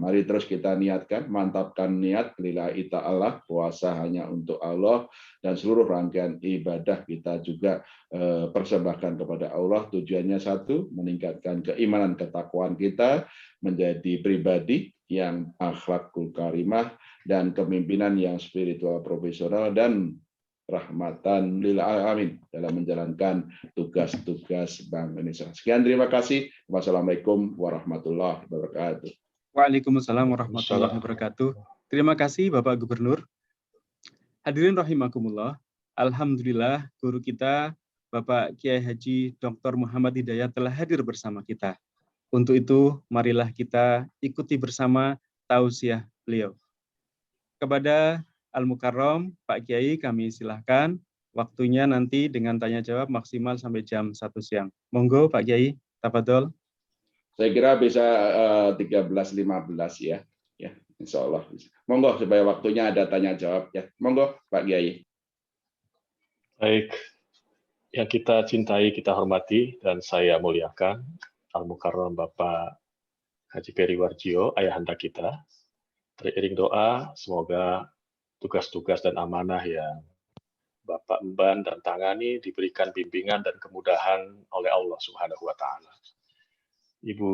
mari terus kita niatkan, mantapkan niat lillahi ta'ala, puasa hanya untuk Allah, dan seluruh rangkaian ibadah kita juga persembahkan kepada Allah. Tujuannya satu, meningkatkan keimanan ketakwaan kita, menjadi pribadi yang akhlakul karimah dan kepemimpinan yang spiritual profesional dan rahmatan lil alamin dalam menjalankan tugas-tugas Bank Indonesia. Sekian, terima kasih. Wassalamualaikum warahmatullahi wabarakatuh. Waalaikumsalam warahmatullahi wabarakatuh. Terima kasih Bapak Gubernur. Hadirin rahimakumullah. Alhamdulillah guru kita Bapak Kiai Haji Dr. Muhammad Hidayat telah hadir bersama kita. Untuk itu, marilah kita ikuti bersama tausiah beliau. Kepada Al-Mukarram, Pak Kiai, kami silahkan. Waktunya nanti dengan tanya jawab maksimal sampai jam 1 siang. Monggo Pak Kiai, tafadhol. Saya kira bisa 13.15 ya. Ya, insya Allah. Monggo supaya waktunya ada tanya jawab ya. Monggo Pak Kiai. Baik, yang kita cintai, kita hormati, dan saya muliakan Al-Mukarram Bapak Haji Peri Warjio, ayahanda kita. Teriring doa, semoga tugas-tugas dan amanah yang Bapak emban dan tangani diberikan bimbingan dan kemudahan oleh Allah Subhanahu wa Ta'ala. Ibu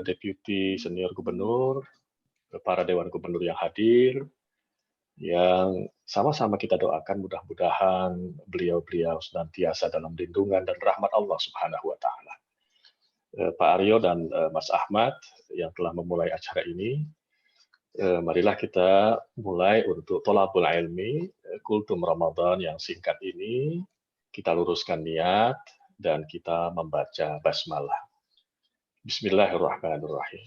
Deputi Senior Gubernur, para Dewan Gubernur yang hadir, yang sama-sama kita doakan mudah-mudahan beliau-beliau senantiasa dalam lindungan dan rahmat Allah Subhanahu wa Ta'ala. Pak Aryo dan Mas Ahmad yang telah memulai acara ini, marilah kita mulai untuk tholabul ilmi, kultum Ramadan yang singkat ini, kita luruskan niat dan kita membaca basmalah. Bismillahirrahmanirrahim.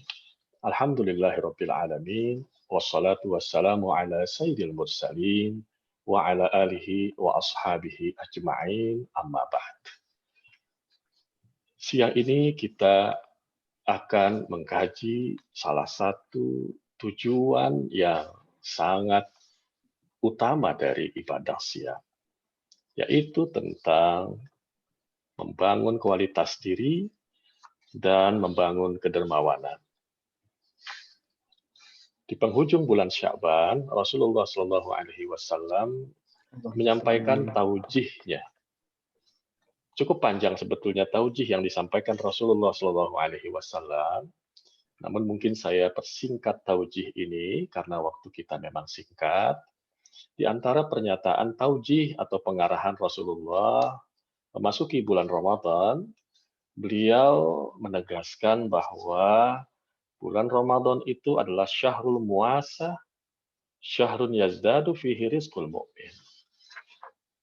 Alhamdulillahirabbil alamin, wassalatu wassalamu ala sayyidil mursalin wa ala alihi wa ashabihi ajma'in, amma ba'd. Siang ini kita akan mengkaji salah satu tujuan yang sangat utama dari ibadah siang, yaitu tentang membangun kualitas diri dan membangun kedermawanan. Di penghujung bulan Sya'ban, Rasulullah SAW menyampaikan taujihnya. Cukup panjang sebetulnya taujih yang disampaikan Rasulullah SAW. Namun mungkin saya persingkat taujih ini karena waktu kita memang singkat. Di antara pernyataan taujih atau pengarahan Rasulullah memasuki bulan Ramadan, beliau menegaskan bahwa bulan Ramadan itu adalah syahrul muasa, syahrun yazdadu fihi rizqul mu'min.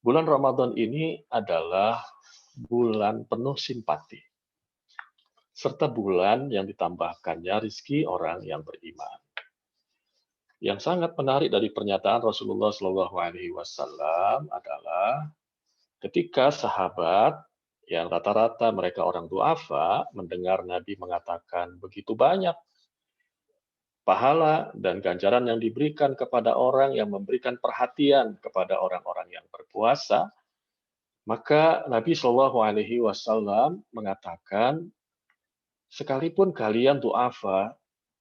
Bulan Ramadan ini adalah bulan penuh simpati, serta bulan yang ditambahkannya rizki orang yang beriman. Yang sangat menarik dari pernyataan Rasulullah SAW adalah ketika sahabat yang rata-rata mereka orang du'afa mendengar Nabi mengatakan begitu banyak pahala dan ganjaran yang diberikan kepada orang yang memberikan perhatian kepada orang-orang yang berpuasa, maka Nabi SAW mengatakan, sekalipun kalian du'afa,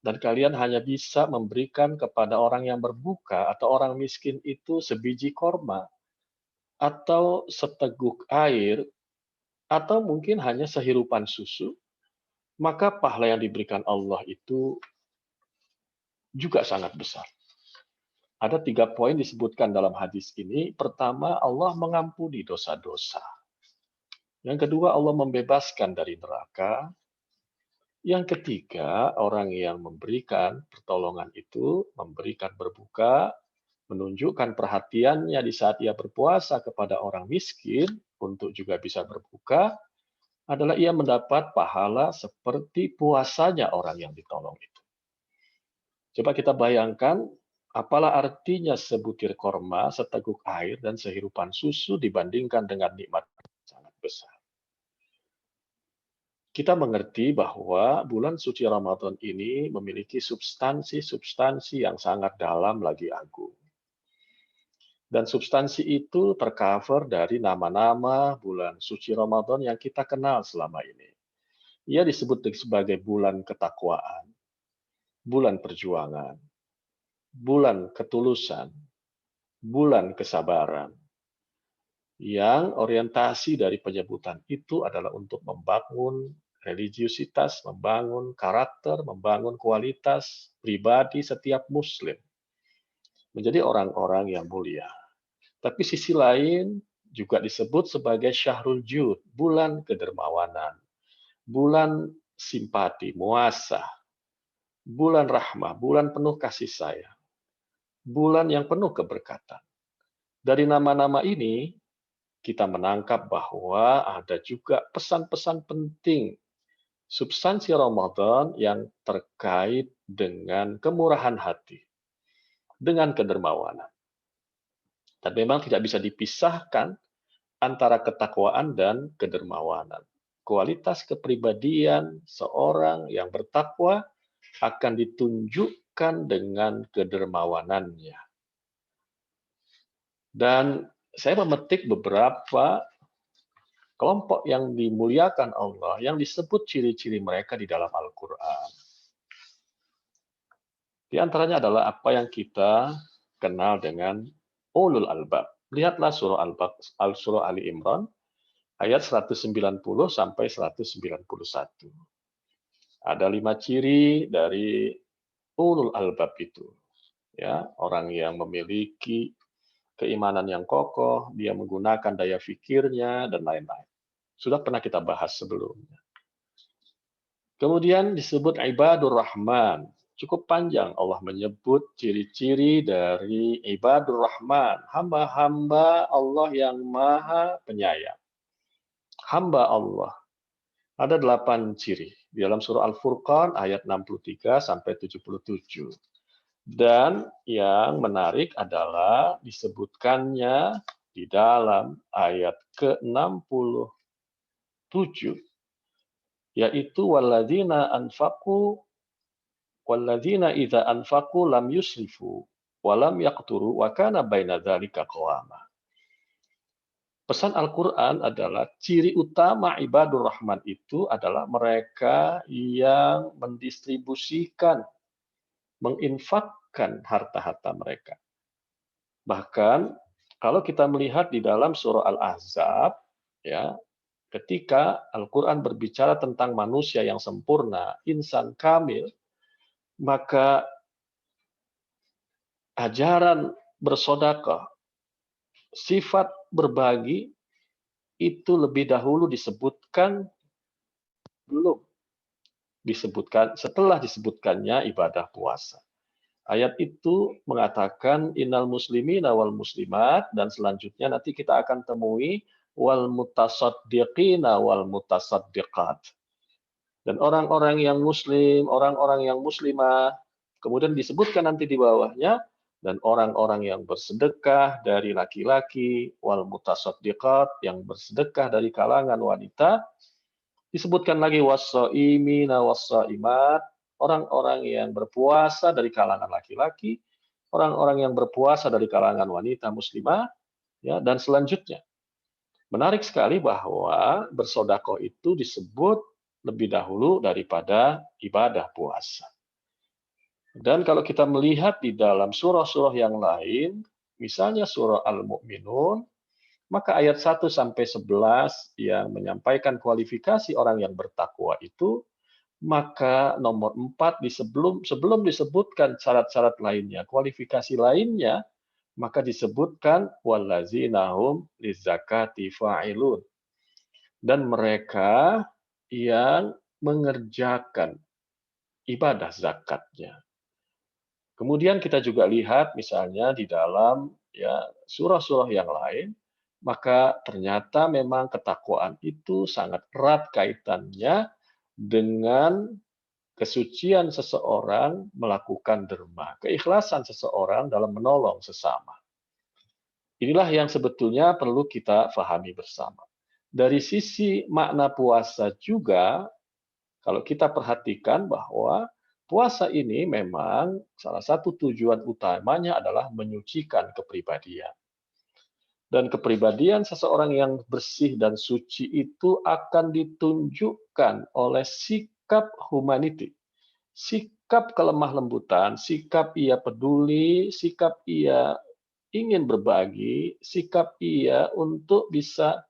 dan kalian hanya bisa memberikan kepada orang yang berbuka atau orang miskin itu sebiji korma, atau seteguk air, atau mungkin hanya sehirupan susu, maka pahala yang diberikan Allah itu juga sangat besar. Ada 3 poin disebutkan dalam hadis ini. Pertama, Allah mengampuni dosa-dosa. Yang kedua, Allah membebaskan dari neraka. Yang ketiga, orang yang memberikan pertolongan itu, memberikan berbuka, menunjukkan perhatiannya di saat ia berpuasa kepada orang miskin, untuk juga bisa berbuka, adalah ia mendapat pahala seperti puasanya orang yang ditolong itu. Coba kita bayangkan, apalah artinya sebutir korma, seteguk air, dan sehirupan susu dibandingkan dengan nikmat yang sangat besar. Kita mengerti bahwa bulan suci Ramadan ini memiliki substansi-substansi yang sangat dalam lagi agung. Dan substansi itu tercover dari nama-nama bulan suci Ramadan yang kita kenal selama ini. Ia disebut sebagai bulan ketakwaan. bulan perjuangan, bulan ketulusan, bulan kesabaran, yang orientasi dari penyebutan itu adalah untuk membangun religiusitas, membangun karakter, membangun kualitas pribadi setiap Muslim menjadi orang-orang yang mulia. Tapi sisi lain juga disebut sebagai Syahrul Jud, bulan kedermawanan, bulan simpati, muasah, bulan rahmah, bulan penuh kasih sayang, bulan yang penuh keberkatan. Dari nama-nama ini, kita menangkap bahwa ada juga pesan-pesan penting substansi Ramadan yang terkait dengan kemurahan hati, dengan kedermawanan. Dan memang tidak bisa dipisahkan antara ketakwaan dan kedermawanan. Kualitas kepribadian seorang yang bertakwa akan ditunjukkan dengan kedermawanannya. Dan saya memetik beberapa kelompok yang dimuliakan Allah, yang disebut ciri-ciri mereka di dalam Al-Quran. Di antaranya adalah apa yang kita kenal dengan ulul albab. Lihatlah surah Ali Imran, ayat 190 sampai 191. Ada 5 ciri dari ulul albab itu. Ya, orang yang memiliki keimanan yang kokoh, dia menggunakan daya fikirnya, dan lain-lain. Sudah pernah kita bahas sebelumnya. Kemudian disebut ibadur rahman. Cukup panjang Allah menyebut ciri-ciri dari ibadur rahman. Hamba-hamba Allah yang maha penyayang. Hamba Allah. Ada 8 ciri. Di dalam surah Al-Furqan ayat 63 sampai 77. Dan yang menarik adalah disebutkannya di dalam ayat ke-67, yaitu walladzina idza anfaqu lam yusrifu wa lam yaqturu wa kana baina dzalika qawama. Pesan Al-Qur'an adalah ciri utama ibadur rahman itu adalah mereka yang mendistribusikan, menginfakkan harta-harta mereka. Bahkan kalau kita melihat di dalam surah Al-Ahzab, ya, ketika Al-Quran berbicara tentang manusia yang sempurna, insan kamil, maka ajaran bersedekah, sifat berbagi itu lebih dahulu disebutkan setelah disebutkannya ibadah puasa. Ayat itu mengatakan innal muslimina wal muslimat, dan selanjutnya nanti kita akan temui wal mutasaddiqina wal mutasaddiqat. Dan orang-orang yang muslim, orang-orang yang muslimah, kemudian disebutkan nanti di bawahnya, dan orang-orang yang bersedekah dari laki-laki, wal mutasaddiqat, yang bersedekah dari kalangan wanita, disebutkan lagi was-shaimina was-shaimat, orang-orang yang berpuasa dari kalangan laki-laki, orang-orang yang berpuasa dari kalangan wanita muslimah, ya, dan selanjutnya. Menarik sekali bahwa bersedekah itu disebut lebih dahulu daripada ibadah puasa. Dan kalau kita melihat di dalam surah-surah yang lain, misalnya surah Al-Mu'minun, maka ayat 1 sampai 11 yang menyampaikan kualifikasi orang yang bertakwa itu, maka nomor 4 sebelum disebutkan syarat-syarat lainnya, kualifikasi lainnya, maka disebutkan wallazina hum lizakati fa'ilun. Dan mereka yang mengerjakan ibadah zakatnya. Kemudian kita juga lihat misalnya di dalam surah-surah yang lain, maka ternyata memang ketakwaan itu sangat erat kaitannya dengan kesucian seseorang melakukan derma, keikhlasan seseorang dalam menolong sesama. Inilah yang sebetulnya perlu kita pahami bersama. Dari sisi makna puasa juga, kalau kita perhatikan bahwa puasa ini memang salah satu tujuan utamanya adalah menyucikan kepribadian. Dan kepribadian seseorang yang bersih dan suci itu akan ditunjukkan oleh sikap humanity, sikap sikap kelemah lembutan, sikap ia peduli, sikap ia ingin berbagi, sikap ia untuk bisa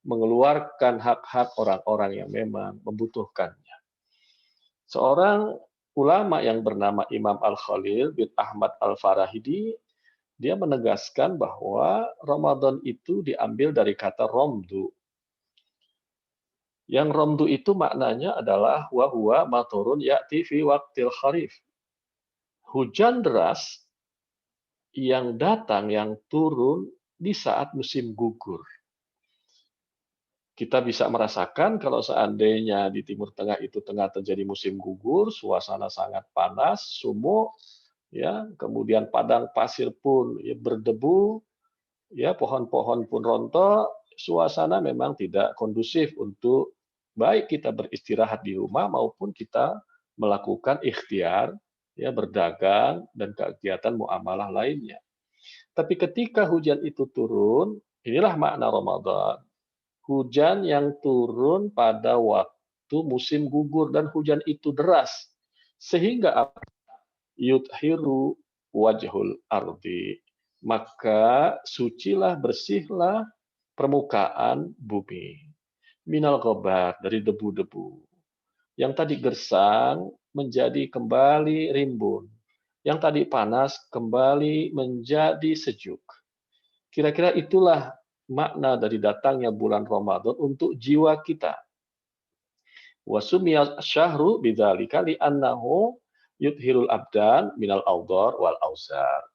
mengeluarkan hak-hak orang-orang yang memang membutuhkannya. Seorang ulama yang bernama Imam Al-Khalil bin Ahmad Al-Farahidi, dia menegaskan bahwa Ramadan itu diambil dari kata romdu. Yang romdu itu maknanya adalah wa huwa maturun ya'ti fi waqtil kharif. Hujan deras yang datang, yang turun di saat musim gugur. Kita bisa merasakan kalau seandainya di Timur Tengah itu tengah terjadi musim gugur, suasana sangat panas, sumuk, ya, kemudian padang pasir pun ya, berdebu, ya, pohon-pohon pun rontok, suasana memang tidak kondusif untuk baik kita beristirahat di rumah maupun kita melakukan ikhtiar, ya, berdagang dan kegiatan muamalah lainnya. Tapi ketika hujan itu turun, inilah makna Ramadan. Hujan yang turun pada waktu musim gugur dan hujan itu deras sehingga yudhiru wajhul ardi, maka sucilah, bersihlah permukaan bumi minal ghabar, dari debu-debu yang tadi gersang menjadi kembali rimbun, yang tadi panas kembali menjadi sejuk. Kira-kira itulah makna dari datangnya bulan Ramadan untuk jiwa kita. Wa sumiyal syahru bidzalika li'annahu yudhirul abdan minal awdar wal awzar.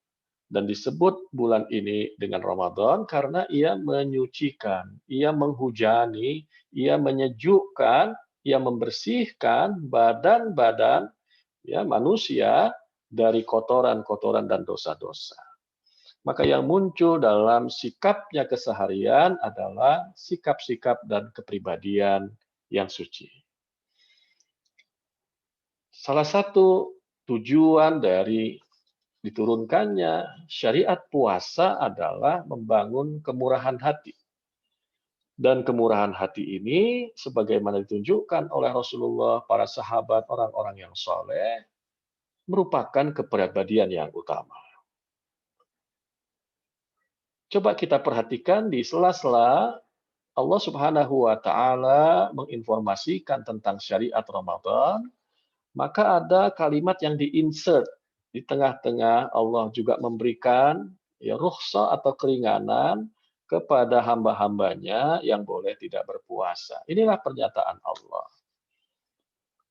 Dan disebut bulan ini dengan Ramadan karena ia menyucikan, ia menghujani, ia menyejukkan, ia membersihkan badan-badan ya manusia dari kotoran-kotoran dan dosa-dosa. Maka yang muncul dalam sikapnya keseharian adalah sikap-sikap dan kepribadian yang suci. Salah satu tujuan dari diturunkannya syariat puasa adalah membangun kemurahan hati. Dan kemurahan hati ini sebagaimana ditunjukkan oleh Rasulullah, para sahabat, orang-orang yang soleh, merupakan kepribadian yang utama. Coba kita perhatikan di sela-sela Allah Subhanahu wa taala menginformasikan tentang syariat Ramadan, maka ada kalimat yang diinsert di tengah-tengah. Allah juga memberikan ya rukhsah atau keringanan kepada hamba-hambanya yang boleh tidak berpuasa. Inilah pernyataan Allah.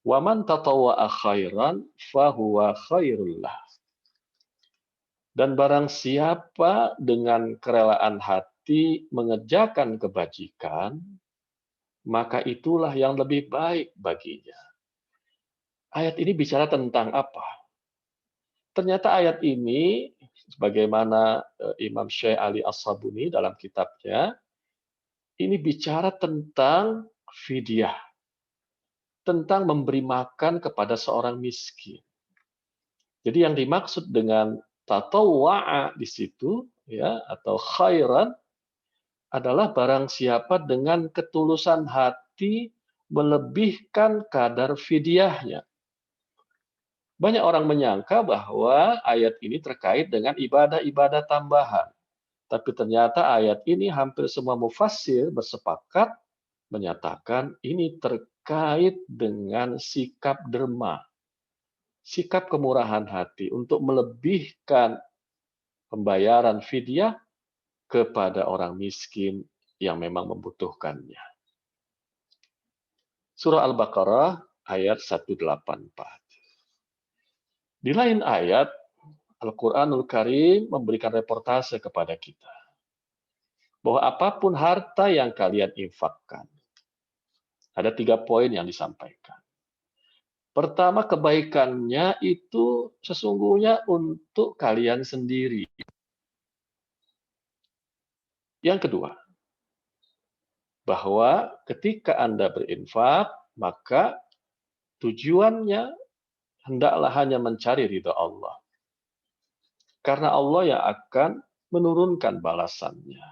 Wa man tatawwa'a khairan fahuwa khairul lah. Dan barang siapa dengan kerelaan hati mengerjakan kebajikan, maka itulah yang lebih baik baginya. Ayat ini bicara tentang apa? Ternyata ayat ini, sebagaimana Imam Syekh Ali As-Sabuni dalam kitabnya, ini bicara tentang fidyah, tentang memberi makan kepada seorang miskin. Jadi yang dimaksud dengan tatawwa'a di situ ya atau khairan adalah barang siapa dengan ketulusan hati melebihkan kadar fidyahnya. Banyak orang menyangka bahwa ayat ini terkait dengan ibadah-ibadah tambahan. Tapi ternyata ayat ini hampir semua mufassir bersepakat menyatakan ini terkait dengan sikap derma. Sikap kemurahan hati untuk melebihkan pembayaran fidyah kepada orang miskin yang memang membutuhkannya. Surah Al-Baqarah ayat 184. Di lain ayat, Al-Quranul Karim memberikan reportase kepada kita bahwa apapun harta yang kalian infakkan, ada 3 poin yang disampaikan. Pertama, kebaikannya itu sesungguhnya untuk kalian sendiri. Yang kedua, bahwa ketika Anda berinfak, maka tujuannya hendaklah hanya mencari ridha Allah. Karena Allah yang akan menurunkan balasannya.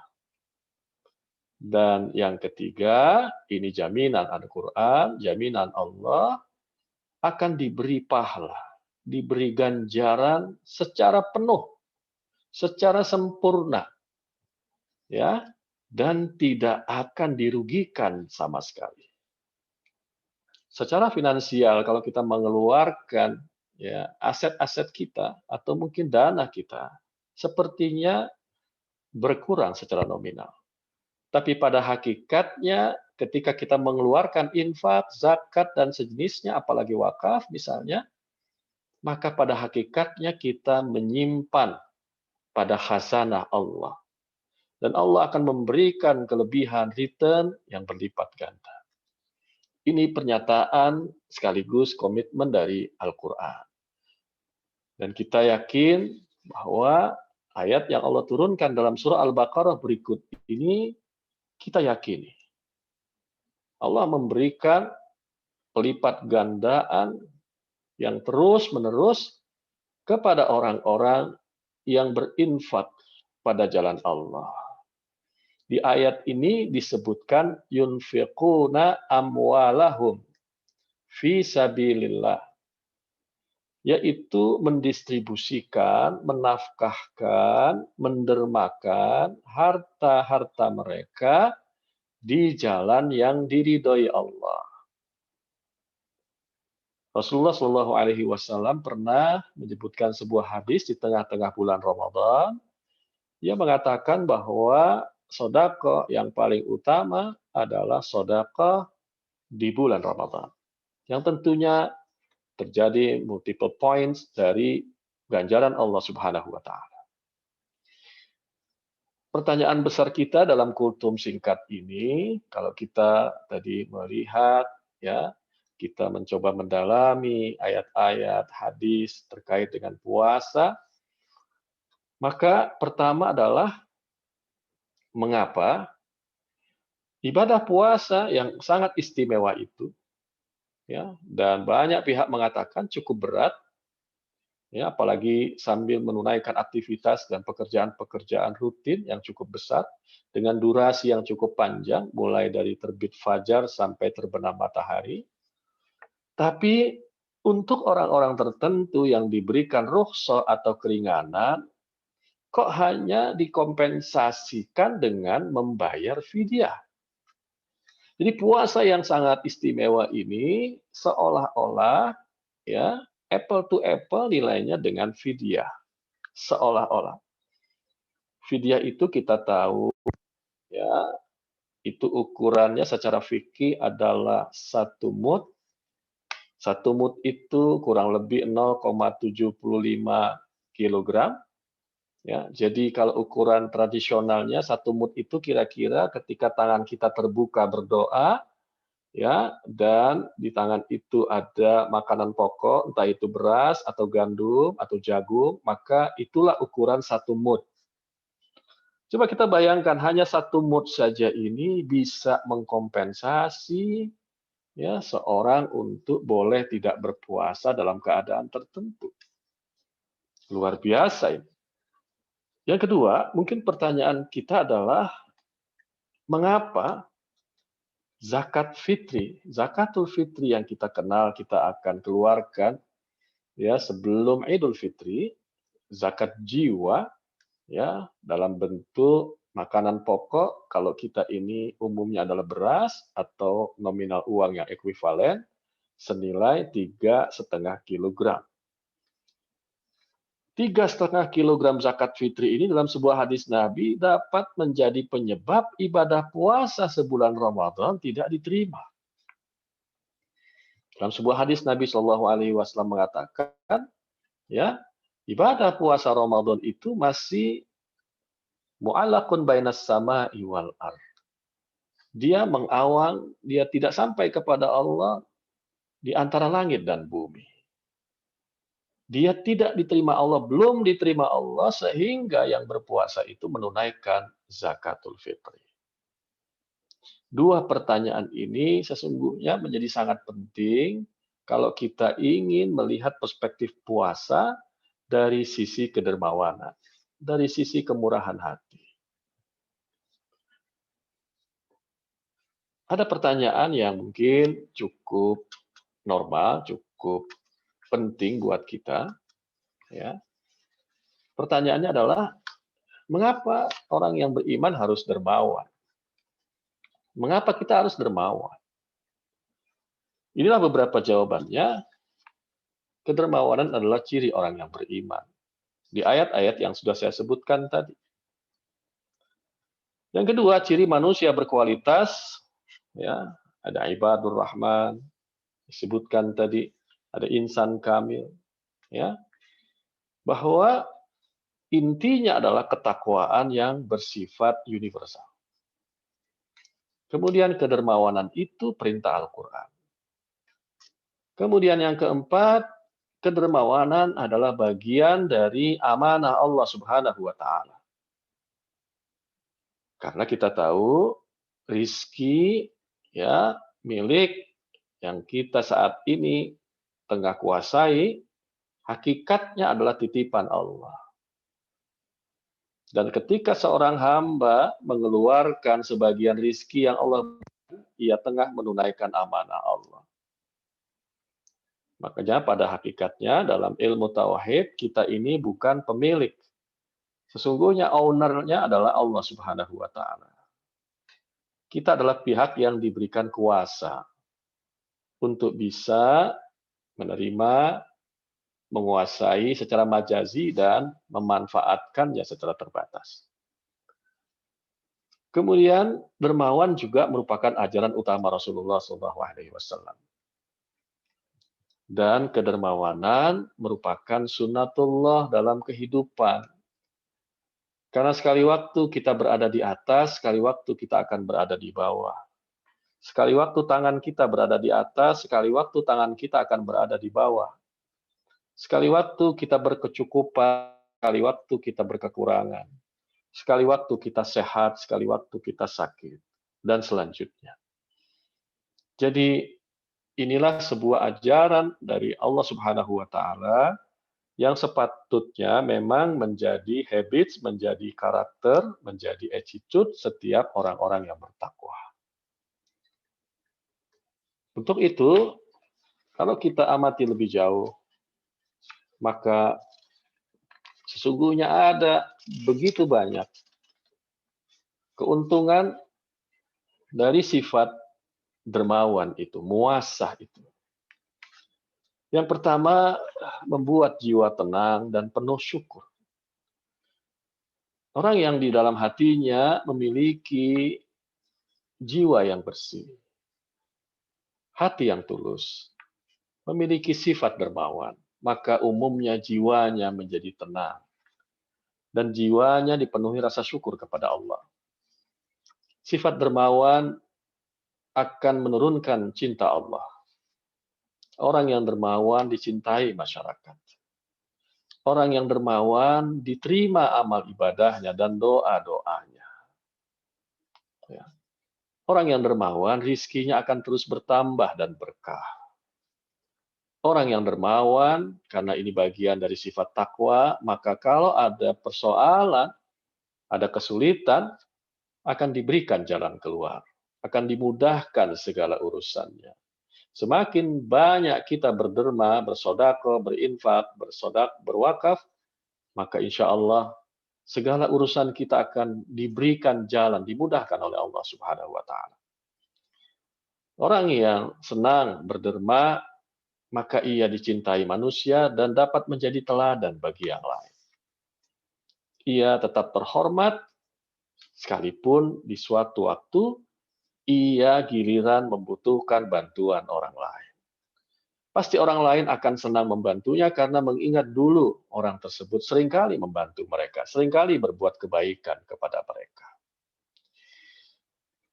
Dan yang ketiga, ini jaminan Al-Quran, jaminan Allah akan diberi pahala. diberi ganjaran secara penuh, secara sempurna, ya, dan tidak akan dirugikan sama sekali. Secara finansial, kalau kita mengeluarkan ya aset-aset kita atau mungkin dana kita, sepertinya berkurang secara nominal. Tapi pada hakikatnya, ketika kita mengeluarkan infak, zakat, dan sejenisnya, apalagi wakaf misalnya, maka pada hakikatnya kita menyimpan pada khazanah Allah. Dan Allah akan memberikan kelebihan return yang berlipat ganda. Ini pernyataan sekaligus komitmen dari Al-Quran. Dan kita yakin bahwa ayat yang Allah turunkan dalam surah Al-Baqarah berikut ini, kita yakini Allah memberikan pelipat gandaan yang terus-menerus kepada orang-orang yang berinfak pada jalan Allah. Di ayat ini disebutkan yunfiquna amwalahum fi sabilillah, yaitu mendistribusikan, menafkahkan, mendermakan harta-harta mereka di jalan yang diridhoi Allah. Rasulullah Shallallahu Alaihi Wasallam pernah menyebutkan sebuah hadis di tengah-tengah bulan Ramadan. Ia mengatakan bahwa sedekah yang paling utama adalah sedekah di bulan Ramadan. Yang tentunya terjadi multiple points dari ganjaran Allah Subhanahu wa taala. Pertanyaan besar kita dalam kultum singkat ini, kalau kita tadi melihat ya, kita mencoba mendalami ayat-ayat hadis terkait dengan puasa, maka pertama adalah mengapa ibadah puasa yang sangat istimewa itu, ya, dan banyak pihak mengatakan cukup berat, ya, apalagi sambil menunaikan aktivitas dan pekerjaan-pekerjaan rutin yang cukup besar dengan durasi yang cukup panjang, mulai dari terbit fajar sampai terbenam matahari. Tapi untuk orang-orang tertentu yang diberikan rukhsah atau keringanan, kok hanya dikompensasikan dengan membayar fidyah. Jadi puasa yang sangat istimewa ini seolah-olah ya apple to apple nilainya dengan fidyah. Seolah-olah. Fidyah itu kita tahu ya, itu ukurannya secara fikih adalah 1 mud. 1 mud itu kurang lebih 0,75 kg. Ya, jadi kalau ukuran tradisionalnya 1 mud itu kira-kira ketika tangan kita terbuka berdoa, ya, dan di tangan itu ada makanan pokok, entah itu beras atau gandum atau jagung, maka itulah ukuran 1 mud. Coba kita bayangkan hanya 1 mud saja ini bisa mengkompensasi ya seorang untuk boleh tidak berpuasa dalam keadaan tertentu. Luar biasa ini. Yang kedua, mungkin pertanyaan kita adalah mengapa zakat fitri, zakatul fitri yang kita kenal kita akan keluarkan ya sebelum Idul Fitri, zakat jiwa ya dalam bentuk makanan pokok, kalau kita ini umumnya adalah beras atau nominal uang yang ekuivalen senilai 3,5 kilogram. 3,5 kilogram zakat fitri ini dalam sebuah hadis Nabi dapat menjadi penyebab ibadah puasa sebulan Ramadan tidak diterima. Dalam sebuah hadis Nabi Shallallahu Alaihi Wasallam mengatakan, ya ibadah puasa Ramadan itu masih mu'allaqun bainas sama'i wal ard. Dia mengawang, dia tidak sampai kepada Allah di antara langit dan bumi. Dia tidak diterima Allah, belum diterima Allah sehingga yang berpuasa itu menunaikan zakatul fitri. Dua pertanyaan ini sesungguhnya menjadi sangat penting kalau kita ingin melihat perspektif puasa dari sisi kedermawanan, dari sisi kemurahan hati. Ada pertanyaan yang mungkin cukup normal, cukup penting buat kita. Ya. Pertanyaannya adalah, mengapa orang yang beriman harus dermawan? Mengapa kita harus dermawan? Inilah beberapa jawabannya. Kedermawanan adalah ciri orang yang beriman. Di ayat-ayat yang sudah saya sebutkan tadi. Yang kedua, ciri manusia berkualitas, ya, ada ibadur rahman, disebutkan tadi, ada insan kamil, ya, bahwa intinya adalah ketakwaan yang bersifat universal. Kemudian kedermawanan itu perintah Al-Quran. Kemudian yang keempat, kedermawanan adalah bagian dari amanah Allah Subhanahu wa Ta'ala. Karena kita tahu rizki, ya, milik yang kita saat ini tengah kuasai, hakikatnya adalah titipan Allah. Dan ketika seorang hamba mengeluarkan sebagian rizki yang Allah berikan, ia tengah menunaikan amanah Allah. Makanya pada hakikatnya dalam ilmu tauhid kita ini bukan pemilik. Sesungguhnya ownernya adalah Allah Subhanahu wa Ta'ala. Kita adalah pihak yang diberikan kuasa untuk bisa menerima, menguasai secara majazi dan memanfaatkannya secara terbatas. Kemudian dermawan juga merupakan ajaran utama Rasulullah SAW. Dan kedermawanan merupakan sunnatullah dalam kehidupan. Karena sekali waktu kita berada di atas, sekali waktu kita akan berada di bawah. Sekali waktu tangan kita berada di atas, sekali waktu tangan kita akan berada di bawah. Sekali waktu kita berkecukupan, sekali waktu kita berkekurangan. Sekali waktu kita sehat, sekali waktu kita sakit. Dan selanjutnya. Jadi, inilah sebuah ajaran dari Allah Subhanahu wa Ta'ala yang sepatutnya memang menjadi habits, menjadi karakter, menjadi attitude setiap orang-orang yang bertakwa. Untuk itu, kalau kita amati lebih jauh, maka sesungguhnya ada begitu banyak keuntungan dari sifat dermawan itu, muasah itu. Yang pertama, membuat jiwa tenang dan penuh syukur. Orang yang di dalam hatinya memiliki jiwa yang bersih, hati yang tulus, memiliki sifat dermawan, maka umumnya jiwanya menjadi tenang. Dan jiwanya dipenuhi rasa syukur kepada Allah. Sifat dermawan akan menurunkan cinta Allah. Orang yang dermawan dicintai masyarakat. Orang yang dermawan diterima amal ibadahnya dan doa-doanya. Ya. Orang yang dermawan rizkinya akan terus bertambah dan berkah. Orang yang dermawan, karena ini bagian dari sifat takwa, maka kalau ada persoalan, ada kesulitan, akan diberikan jalan keluar. Akan dimudahkan segala urusannya. Semakin banyak kita berderma, bersedekah, berinfak, berwakaf, maka insya Allah segala urusan kita akan diberikan jalan, dimudahkan oleh Allah Subhanahu wa Ta'ala. Orang yang senang berderma, maka ia dicintai manusia dan dapat menjadi teladan bagi yang lain. Ia tetap terhormat, sekalipun di suatu waktu ia giliran membutuhkan bantuan orang lain. Pasti orang lain akan senang membantunya karena mengingat dulu orang tersebut seringkali membantu mereka, seringkali berbuat kebaikan kepada mereka.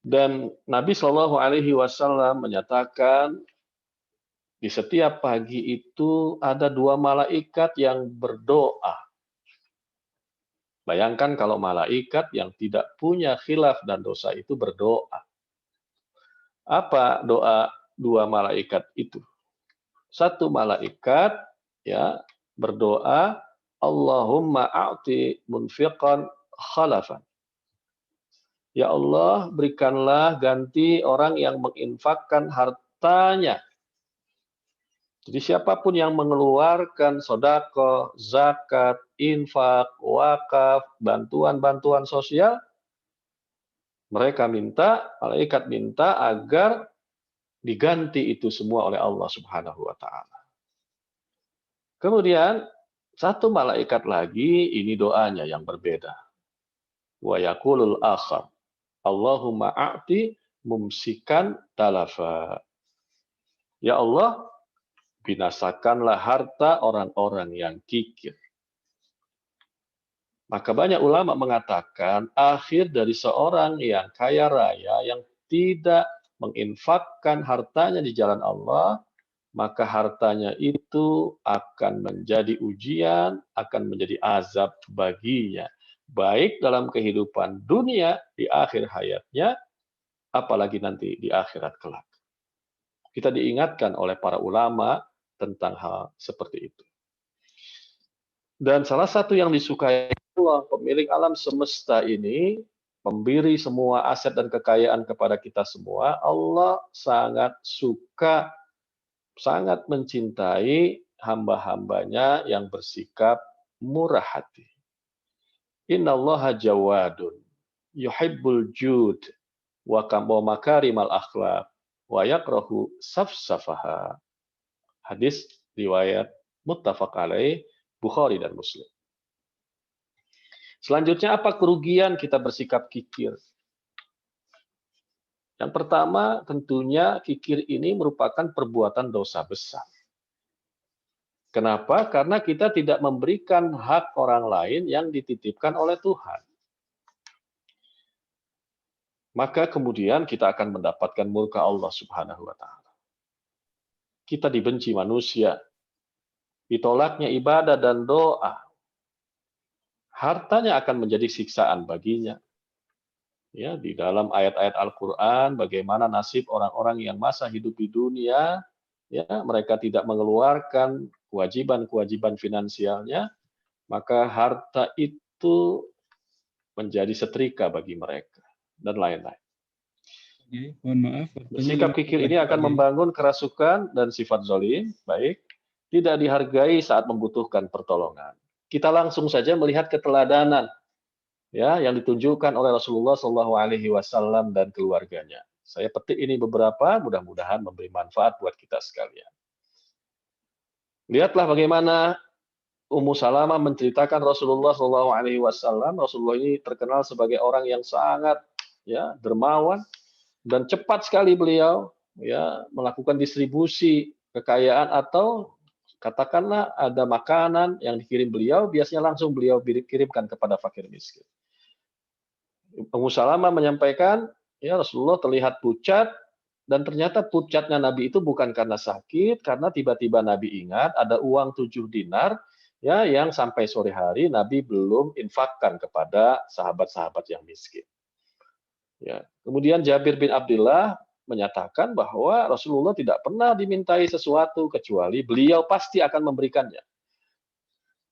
Dan Nabi Shallallahu Alaihi Wasallam menyatakan di setiap pagi itu ada 2 malaikat yang berdoa. Bayangkan kalau malaikat yang tidak punya khilaf dan dosa itu berdoa. Apa doa 2 malaikat itu? Satu malaikat ya berdoa, Allahumma a'ti munfiqan khalafan. Ya Allah, berikanlah ganti orang yang menginfakkan hartanya. Jadi siapapun yang mengeluarkan sedekah, zakat, infak, wakaf, bantuan-bantuan sosial, malaikat minta agar diganti itu semua oleh Allah Subhanahu wa taala. Kemudian satu malaikat lagi, ini doanya yang berbeda. Wa yaqulul akhar, Allahumma a'ti mumsikan talafa. Ya Allah, binasakanlah harta orang-orang yang kikir. Maka banyak ulama mengatakan akhir dari seorang yang kaya raya yang tidak menginfakkan hartanya di jalan Allah, maka hartanya itu akan menjadi ujian, akan menjadi azab baginya. Baik dalam kehidupan dunia di akhir hayatnya, apalagi nanti di akhirat kelak. Kita diingatkan oleh para ulama tentang hal seperti itu. Dan salah satu yang disukai Allah, pemilik alam semesta ini, memberi semua aset dan kekayaan kepada kita semua, Allah sangat suka, sangat mencintai hamba-hambanya yang bersikap murah hati. Innallaha jawadun, yuhibbul jud, wa makarimal akhlaq, wa yakrahu safsafaha. Hadis riwayat muttafaq alaih, Bukhari dan Muslim. Selanjutnya, apa kerugian kita bersikap kikir? Yang pertama, tentunya kikir ini merupakan perbuatan dosa besar. Kenapa? Karena kita tidak memberikan hak orang lain yang dititipkan oleh Tuhan. Maka kemudian kita akan mendapatkan murka Allah Subhanahu wa taala. Kita dibenci manusia, ditolaknya ibadah dan doa. Hartanya akan menjadi siksaan baginya. Ya, di dalam ayat-ayat Al-Qur'an bagaimana nasib orang-orang yang masa hidup di dunia, ya, mereka tidak mengeluarkan kewajiban-kewajiban finansialnya, maka harta itu menjadi setrika bagi mereka dan lain-lain. Mohon maaf. Sikap kikir ini akan membangun kerasukan dan sifat zalim, baik, tidak dihargai saat membutuhkan pertolongan. Kita langsung saja melihat keteladanan ya yang ditunjukkan oleh Rasulullah SAW dan keluarganya. Saya petik ini beberapa, mudah-mudahan memberi manfaat buat kita sekalian. Lihatlah bagaimana Ummu Salamah menceritakan Rasulullah SAW. Rasulullah ini terkenal sebagai orang yang sangat ya dermawan dan cepat sekali beliau ya melakukan distribusi kekayaan atau katakanlah ada makanan yang dikirim beliau, biasanya langsung beliau kirimkan kepada fakir miskin. Ummu Salamah menyampaikan, ya Rasulullah terlihat pucat, dan ternyata pucatnya Nabi itu bukan karena sakit, karena tiba-tiba Nabi ingat ada uang 7 dinar, ya yang sampai sore hari Nabi belum infakkan kepada sahabat-sahabat yang miskin. Ya. Kemudian Jabir bin Abdullah menyatakan bahwa Rasulullah tidak pernah dimintai sesuatu kecuali beliau pasti akan memberikannya.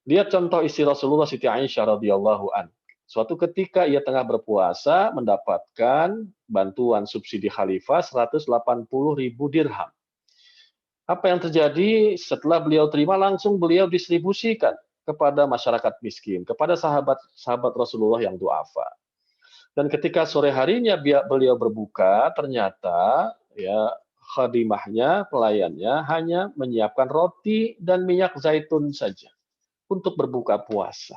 Lihat contoh istri Rasulullah Siti Aisyah radhiyallahu an. Suatu ketika ia tengah berpuasa mendapatkan bantuan subsidi khalifah 180.000 dirham. Apa yang terjadi setelah beliau terima langsung beliau distribusikan kepada masyarakat miskin, kepada sahabat-sahabat Rasulullah yang duafa. Dan ketika sore harinya beliau berbuka, ternyata ya khadimahnya, pelayannya hanya menyiapkan roti dan minyak zaitun saja untuk berbuka puasa.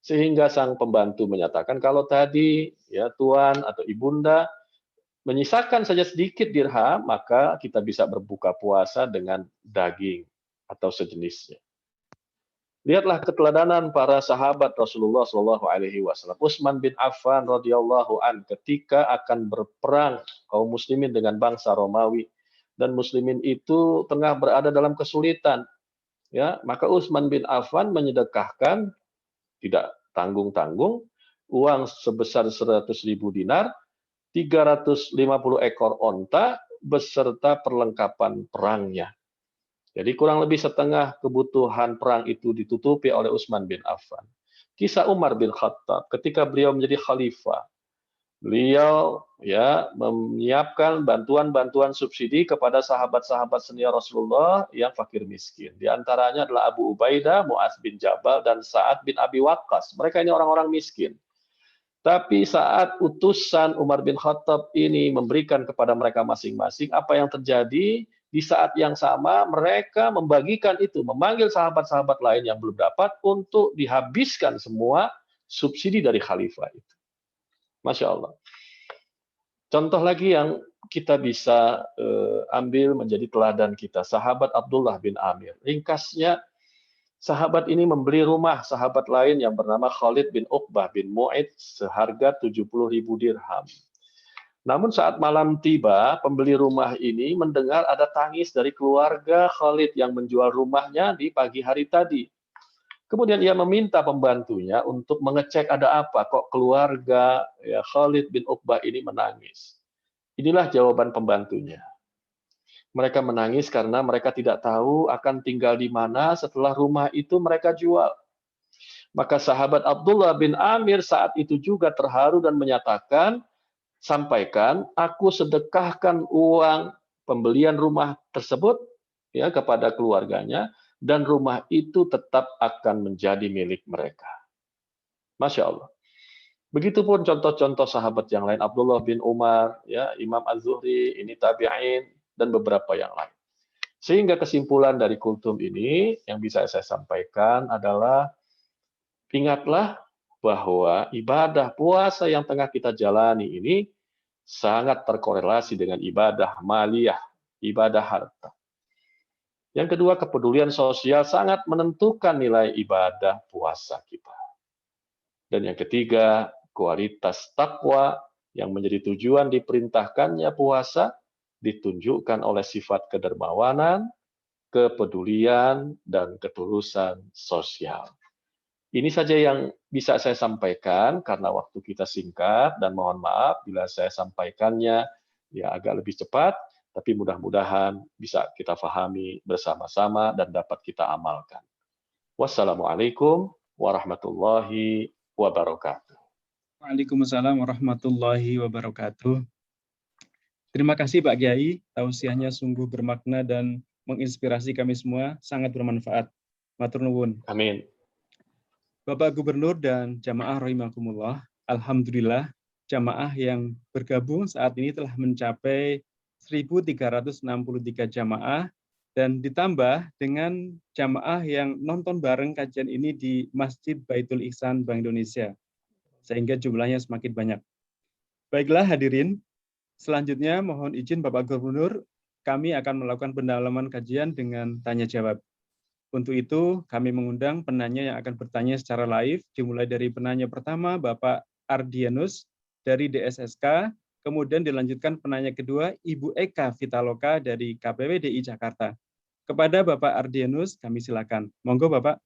Sehingga sang pembantu menyatakan kalau tadi ya tuan atau ibunda menyisakan saja sedikit dirham, maka kita bisa berbuka puasa dengan daging atau sejenisnya. Lihatlah keteladanan para sahabat Rasulullah SAW. Utsman bin Affan radhiyallahu an ketika akan berperang kaum muslimin dengan bangsa Romawi dan muslimin itu tengah berada dalam kesulitan. Ya, maka Utsman bin Affan menyedekahkan tidak tanggung-tanggung uang sebesar 100.000 dinar, 350 ekor onta beserta perlengkapan perangnya. Jadi kurang lebih setengah kebutuhan perang itu ditutupi oleh Utsman bin Affan. Kisah Umar bin Khattab ketika beliau menjadi khalifah Beliau ya menyiapkan bantuan-bantuan subsidi kepada sahabat-sahabat senior Rasulullah yang fakir miskin. Di antaranya adalah Abu Ubaidah, Mu'adz bin Jabal, dan Sa'ad bin Abi Waqqas. Mereka ini orang-orang miskin. Tapi saat utusan Umar bin Khattab ini memberikan kepada mereka masing-masing, apa yang terjadi? Di saat yang sama mereka membagikan itu, memanggil sahabat-sahabat lain yang belum dapat untuk dihabiskan semua subsidi dari khalifah itu. Masya Allah. Contoh lagi yang kita bisa ambil menjadi teladan kita, sahabat Abdullah bin Amir. Ringkasnya, sahabat ini membeli rumah sahabat lain yang bernama Khalid bin Uqbah bin Mu'id seharga 70.000 dirham. Namun saat malam tiba, pembeli rumah ini mendengar ada tangis dari keluarga Khalid yang menjual rumahnya di pagi hari tadi. Kemudian ia meminta pembantunya untuk mengecek ada apa, kok keluarga ya Khalid bin Uqbah ini menangis. Inilah jawaban pembantunya. Mereka menangis karena mereka tidak tahu akan tinggal di mana setelah rumah itu mereka jual. Maka sahabat Abdullah bin Amir saat itu juga terharu dan menyatakan, sampaikan, aku sedekahkan uang pembelian rumah tersebut ya kepada keluarganya, dan rumah itu tetap akan menjadi milik mereka. Masya Allah. Begitupun contoh-contoh sahabat yang lain, Abdullah bin Umar, ya Imam Az-Zuhri, ini tabi'in, dan beberapa yang lain. Sehingga kesimpulan dari kultum ini yang bisa saya sampaikan adalah, ingatlah bahwa ibadah puasa yang tengah kita jalani ini sangat terkorelasi dengan ibadah maliyah, ibadah harta. Yang kedua, kepedulian sosial sangat menentukan nilai ibadah puasa kita. Dan yang ketiga, kualitas takwa yang menjadi tujuan diperintahkannya puasa ditunjukkan oleh sifat kedermawanan, kepedulian, dan ketulusan sosial. Ini saja yang bisa saya sampaikan karena waktu kita singkat, dan mohon maaf bila saya sampaikannya ya agak lebih cepat, tapi mudah-mudahan bisa kita fahami bersama-sama dan dapat kita amalkan. Wassalamualaikum warahmatullahi wabarakatuh. Waalaikumsalam warahmatullahi wabarakatuh. Terima kasih Pak Kiai, tausiahnya sungguh bermakna dan menginspirasi kami semua, sangat bermanfaat. Matur nuwun. Amin. Bapak Gubernur dan jamaah rahimakumullah, alhamdulillah jamaah yang bergabung saat ini telah mencapai 1.363 jamaah, dan ditambah dengan jamaah yang nonton bareng kajian ini di Masjid Baitul Ihsan Bank Indonesia, sehingga jumlahnya semakin banyak. Baiklah hadirin, selanjutnya mohon izin Bapak Gubernur, kami akan melakukan pendalaman kajian dengan tanya jawab. Untuk itu, kami mengundang penanya yang akan bertanya secara live, dimulai dari penanya pertama, Bapak Ardianus dari DSSK, kemudian dilanjutkan penanya kedua, Ibu Eka Vitaloka dari KPWDI Jakarta. Kepada Bapak Ardianus, kami silakan. Monggo Bapak.